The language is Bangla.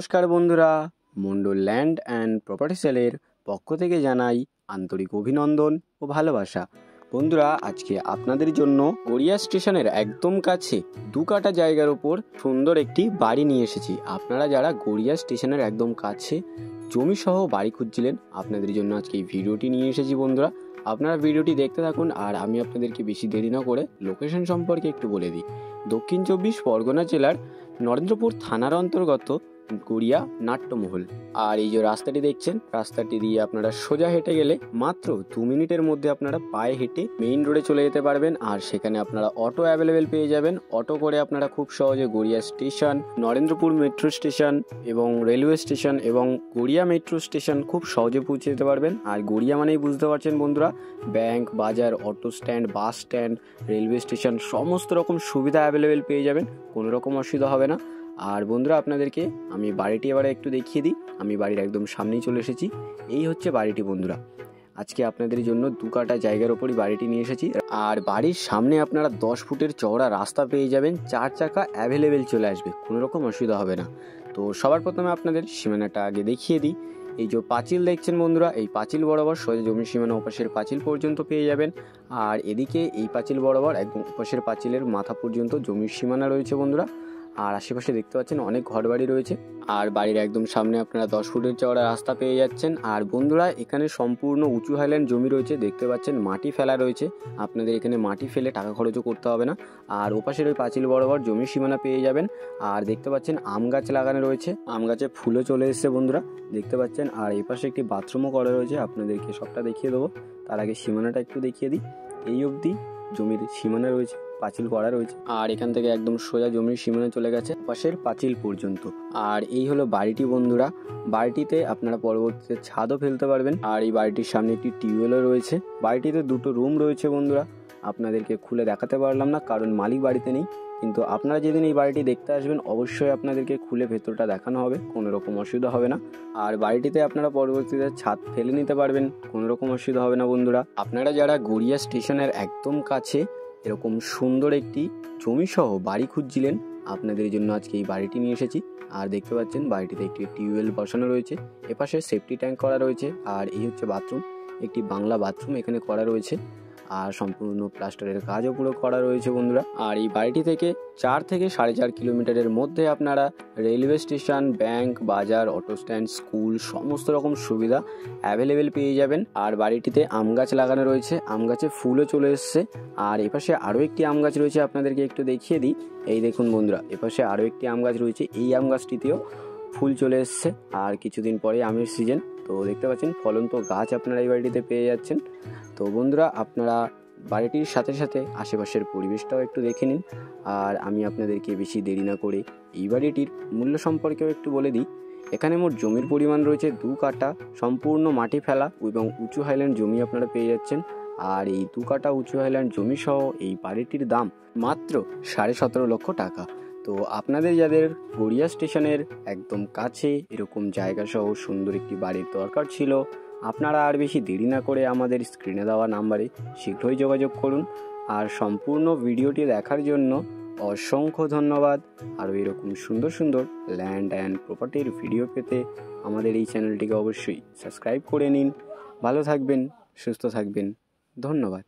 নমস্কার বন্ধুরা, মন্ডল ল্যান্ড অ্যান্ড প্রপার্টি সেলের পক্ষ থেকে জানাই আন্তরিক অভিনন্দন ও ভালোবাসা। বন্ধুরা, আজকে আপনাদের জন্য গড়িয়া স্টেশনের একদম কাছে 2 কাঠা জায়গার উপর সুন্দর একটি বাড়ি নিয়ে এসেছি। আপনারা যারা গড়িয়া স্টেশনের একদম কাছে জমি সহ বাড়ি খুঁজছিলেন, আপনাদের জন্য আজকে এই ভিডিওটি নিয়ে এসেছি। বন্ধুরা, আপনারা ভিডিওটি দেখতে থাকুন আর আমি আপনাদেরকে বেশি দেরি না করে লোকেশন সম্পর্কে একটু বলে দিই। দক্ষিণ 24 পরগনা জেলার নরেন্দ্রপুর থানার অন্তর্গত গড়িয়া নাট্যমহল। আর এই যে রাস্তাটি দেখছেন, রাস্তাটি দিয়ে আপনারা সোজা হেঁটে গেলে মাত্র 2 মিনিটের মধ্যে আপনারা পায়ে হেঁটে মেইন রোডে চলে যেতে পারবেন। আর সেখানে আপনারা অটো অ্যাভেলেবেল পেয়ে যাবেন। অটো করে আপনারা খুব সহজে Garia station, Narendrapur metro station এবং রেলওয়ে স্টেশন এবং গড়িয়া মেট্রো স্টেশন খুব সহজে পৌঁছে যেতে পারবেন। আর গড়িয়া মানেই বুঝতে পারছেন বন্ধুরা, ব্যাংক, বাজার, auto stand, bus stand, railway station সমস্ত রকম সুবিধা অ্যাভেলেবেল পেয়ে যাবেন, কোনো রকম অসুবিধা হবে না। আর বন্ধুরা, আপনাদেরকে আমি বাড়িটি এবারে একটু দেখিয়ে দিই। আমি বাড়ির একদম সামনেই চলে এসেছি। এই হচ্ছে বাড়িটি বন্ধুরা। আজকে আপনাদের জন্য 2 কাঠা জায়গার ওপরই বাড়িটি নিয়ে এসেছি। আর বাড়ির সামনে আপনারা 10 ফুটের চওড়া রাস্তা পেয়ে যাবেন, 4 চাকা অ্যাভেলেবেল চলে আসবে, কোনো রকম অসুবিধা হবে না। তো সবার প্রথমে আপনাদের সীমানাটা আগে দেখিয়ে দিই। এই যে পাঁচিল দেখছেন বন্ধুরা, এই পাঁচিল বরাবর সোজা জমির সীমানা ওপাশের পাঁচিল পর্যন্ত পেয়ে যাবেন। আর এদিকে এই পাঁচিল বরাবর একদম ওপাশের পাঁচিলের মাথা পর্যন্ত জমির সীমানা রয়েছে বন্ধুরা। আর আশেপাশে দেখতে পাচ্ছেন অনেক ঘরবাড়ি রয়েছে। আর বাড়ির একদম সামনে আপনারা 10 ফুটের চওড়া রাস্তা পেয়ে যাচ্ছেন। আর বন্ধুরা, এখানে সম্পূর্ণ উঁচু হাইল্যান্ড জমি রয়েছে, দেখতে পাচ্ছেন মাটি ফেলা রয়েছে। আপনাদের এখানে মাটি ফেলে টাকা খরচও করতে হবে না। আর ওপাশের ওই পাঁচিল বরাবর জমির সীমানা পেয়ে যাবেন। আর দেখতে পাচ্ছেন আম গাছ লাগানো রয়েছে, আম গাছে ফুলও চলে এসেছে বন্ধুরা, দেখতে পাচ্ছেন। আর এই পাশে একটি বাথরুমও করা রয়েছে, আপনাদেরকে সবটা দেখিয়ে দেবো। তার আগে সীমানাটা একটু দেখিয়ে দিই। এই অবধি জমির সীমানা রয়েছে, পাঁচিল করা রয়েছে। আর এখান থেকে একদম সোজা জমির সীমানা চলে গেছে পাশের পাঁচিল পর্যন্ত। আর এই হলো বাড়িটি বন্ধুরা। বাড়িটিতে আপনারা পরবর্তীতে ছাদও ফেলতে পারবেন। আর এই বাড়িটির সামনে একটি টিউবওয়েলও রয়েছে। বাড়িটিতে 2টো রুম রয়েছে বন্ধুরা, আপনাদেরকে খুলে দেখাতে পারলাম না কারণ মালিক বাড়িতে নেই। কিন্তু আপনারা যেদিন এই বাড়িটি দেখতে আসবেন অবশ্যই আপনাদেরকে খুলে ভেতরটা দেখানো হবে, কোনো রকম অসুবিধা হবে না। আর বাড়িটিতে আপনারা পরবর্তীতে ছাদ ফেলে নিতে পারবেন, কোনো রকম অসুবিধা হবে না বন্ধুরা। আপনারা যারা গড়িয়া স্টেশনের একদম কাছে এরকম সুন্দর একটি জমি সহ বাড়ি খুঁজছিলেন, আপনাদের জন্য আজকে এই বাড়িটি নিয়ে এসেছি। আর দেখতে পাচ্ছেন বাড়িটিতে একটি টিউবওয়েল বসানো রয়েছে, এপাশে সেফটি ট্যাঙ্ক করা রয়েছে। আর এই হচ্ছে বাথরুম, একটি বাংলা বাথরুম এখানে করা রয়েছে। আর সম্পূর্ণ প্লাস্টারের কাজও পুরো করা রয়েছে বন্ধুরা। আর এই বাড়িটি থেকে 4 থেকে 4.5 কিলোমিটারের মধ্যে আপনারা রেলওয়ে স্টেশন, ব্যাংক, বাজার, অটো স্ট্যান্ড, স্কুল সমস্ত রকম সুবিধা অ্যাভেলেবেল পেয়ে যাবেন। আর বাড়িটিতে আম গাছ লাগানো রয়েছে, আম গাছে ফুলও চলে এসছে। আর এপাশে আরও একটি আম গাছ রয়েছে, আপনাদেরকে একটু দেখিয়ে দিই। এই দেখুন বন্ধুরা, এপাশে আরও একটি আম গাছ রয়েছে, এই আম গাছটিতেও ফুল চলে এসছে। আর কিছুদিন পরে আমের সিজন, তো দেখতে পাচ্ছেন ফলন্ত গাছ আপনারা এই বাড়িটিতে পেয়ে যাচ্ছেন। তো বন্ধুরা, আপনারা বাড়িটির সাথে সাথে আশেপাশের পরিবেশটাও একটু দেখে নিন। আর আমি আপনাদেরকে বেশি দেরি না করে এই বাড়িটির মূল্য সম্পর্কেও একটু বলে দিই। এখানে মোট জমির পরিমাণ রয়েছে 2 কাঠা, সম্পূর্ণ মাটি ফেলা এবং উঁচু হাইল্যান্ড জমি আপনারা পেয়ে যাচ্ছেন। আর এই 2 কাঠা উঁচু হাইল্যান্ড জমি সহ এই বাড়িটির দাম মাত্র 17.5 লক্ষ টাকা। তো আপনাদের যাদের গড়িয়া স্টেশনের একদম কাছে এরকম জায়গা সহ সুন্দর একটি বাড়ির দরকার ছিল, আপনারা আর বেশি দেরি না করে আমাদের স্ক্রিনে দেওয়া নাম্বারে শীঘ্রই যোগাযোগ করুন। আর সম্পূর্ণ ভিডিওটি দেখার জন্য অসংখ্য ধন্যবাদ। আর এরকম সুন্দর সুন্দর ল্যান্ড অ্যান্ড প্রপার্টির ভিডিও পেতে আমাদের এই চ্যানেলটিকে অবশ্যই সাবস্ক্রাইব করে নিন। ভালো থাকবেন, সুস্থ থাকবেন, ধন্যবাদ।